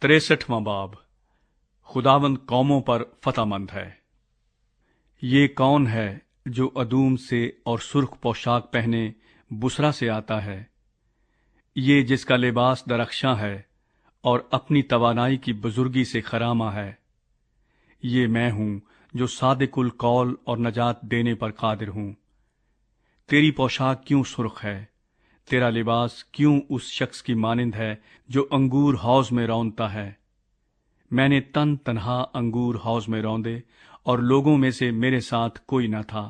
63واں باب خداوند قوموں پر فتح مند ہے۔ یہ کون ہے جو ادوم سے اور سرخ پوشاک پہنے بسرا سے آتا ہے؟ یہ جس کا لباس درخشاں ہے اور اپنی توانائی کی بزرگی سے خرامہ ہے۔ یہ میں ہوں جو صادق القول اور نجات دینے پر قادر ہوں۔ تیری پوشاک کیوں سرخ ہے؟ تیرا لباس کیوں اس شخص کی مانند ہے جو انگور حوض میں رونتا ہے؟ میں نے تن تنہا انگور حوض میں روندے اور لوگوں میں سے میرے ساتھ کوئی نہ تھا۔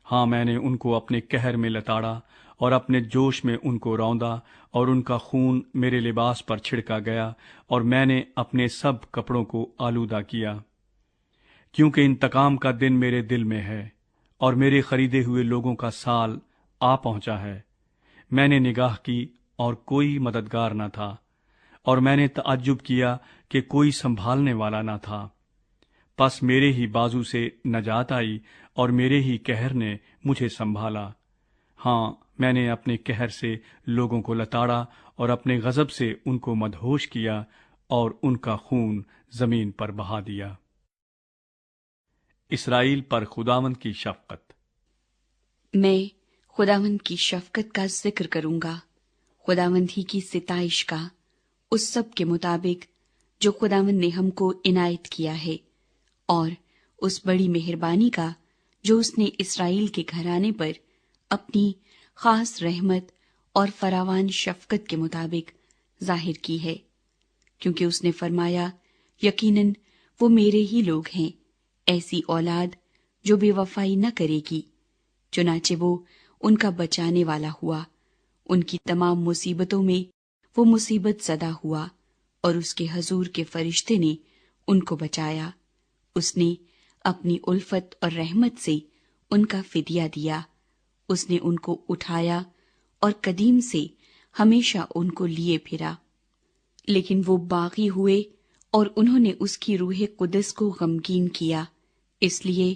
ہاں، میں نے ان کو اپنے قہر میں لتاڑا اور اپنے جوش میں ان کو روندا، اور ان کا خون میرے لباس پر چھڑکا گیا، اور میں نے اپنے سب کپڑوں کو آلودہ کیا۔ کیونکہ انتقام کا دن میرے دل میں ہے، اور میرے خریدے ہوئے لوگوں کا سال آ پہنچا ہے۔ میں نے نگاہ کی اور کوئی مددگار نہ تھا، اور میں نے تعجب کیا کہ کوئی سنبھالنے والا نہ تھا۔ پس میرے ہی بازو سے نجات آئی، اور میرے ہی قہر نے مجھے سنبھالا۔ ہاں، میں نے اپنے قہر سے لوگوں کو لتاڑا اور اپنے غضب سے ان کو مدہوش کیا، اور ان کا خون زمین پر بہا دیا۔ اسرائیل پر خداوند کی شفقت۔ میں خداوند کی شفقت کا ذکر کروں گا، خداوند ہی کی ستائش کا، اس سب کے مطابق جو خداوند نے ہم کو عنایت کیا ہے، اور اس بڑی مہربانی کا جو اس نے اسرائیل کے گھرانے پر اپنی خاص رحمت اور فراوان شفقت کے مطابق ظاہر کی ہے، کیونکہ اس نے فرمایا، یقیناً وہ میرے ہی لوگ ہیں، ایسی اولاد جو بے وفائی نہ کرے گی۔ چنانچہ وہ ان کا بچانے والا ہوا، ان کی تمام مصیبتوں میں وہ مصیبت زدہ ہوا، اور اس کے حضور کے فرشتے نے ان کو بچایا۔ اس نے اپنی الفت اور رحمت سے ان کا فدیہ دیا، اس نے ان کو اٹھایا اور قدیم سے ہمیشہ ان کو لیے پھرا۔ لیکن وہ باغی ہوئے اور انہوں نے اس کی روح قدس کو غمگین کیا، اس لیے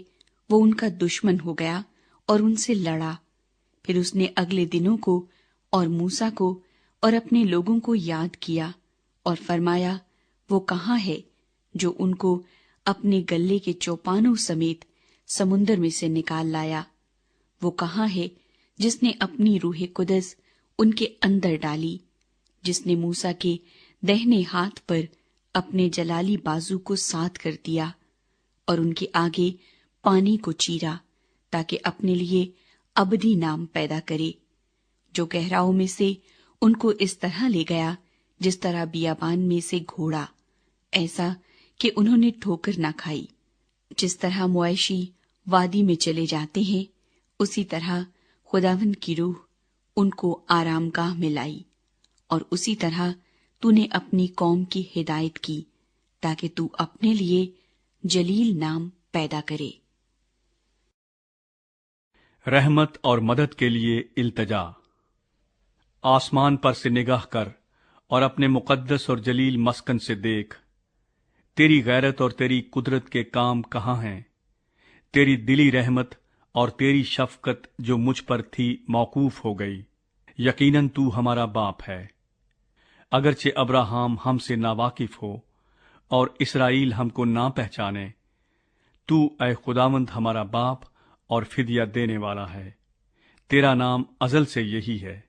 وہ ان کا دشمن ہو گیا اور ان سے لڑا۔ پھر اس نے اگلے دنوں کو اور موسیٰ کو اور اپنے لوگوں کو یاد کیا اور فرمایا، وہ کہاں ہے جو ان کو اپنے گلے کے چوپانوں سمیت سمندر میں سے نکال لایا؟ وہ کہاں ہے جس نے اپنی روح قدس ان کے اندر ڈالی، جس نے موسیٰ کے دہنے ہاتھ پر اپنے جلالی بازو کو ساتھ کر دیا اور ان کے آگے پانی کو چیرا تاکہ اپنے لیے ابدی نام پیدا کرے، جو گہراؤں میں سے ان کو اس طرح لے گیا جس طرح بیابان میں سے گھوڑا، ایسا کہ انہوں نے ٹھوکر نہ کھائی۔ جس طرح مویشی وادی میں چلے جاتے ہیں، اسی طرح خداوند کی روح ان کو آرام گاہ میں لائی، اور اسی طرح تو نے اپنی قوم کی ہدایت کی تاکہ تو اپنے لیے جلیل نام پیدا کرے۔ رحمت اور مدد کے لیے التجا۔ آسمان پر سے نگاہ کر اور اپنے مقدس اور جلیل مسکن سے دیکھ۔ تیری غیرت اور تیری قدرت کے کام کہاں ہیں؟ تیری دلی رحمت اور تیری شفقت جو مجھ پر تھی موقوف ہو گئی۔ یقیناً تو ہمارا باپ ہے، اگرچہ ابراہام ہم سے ناواقف ہو اور اسرائیل ہم کو نہ پہچانے۔ تو اے خداوند ہمارا باپ اور فدیہ دینے والا ہے، تیرا نام ازل سے یہی ہے۔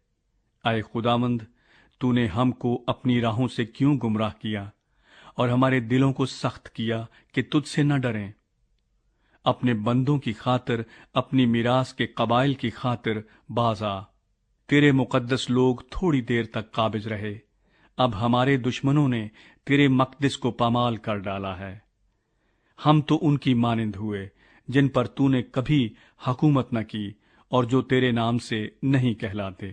اے خداوند، تو نے ہم کو اپنی راہوں سے کیوں گمراہ کیا اور ہمارے دلوں کو سخت کیا کہ تجھ سے نہ ڈریں؟ اپنے بندوں کی خاطر، اپنی میراث کے قبائل کی خاطر باز آ۔ تیرے مقدس لوگ تھوڑی دیر تک قابض رہے، اب ہمارے دشمنوں نے تیرے مقدس کو پامال کر ڈالا ہے۔ ہم تو ان کی مانند ہوئے جن پر تو نے کبھی حکومت نہ کی اور جو تیرے نام سے نہیں کہلاتے۔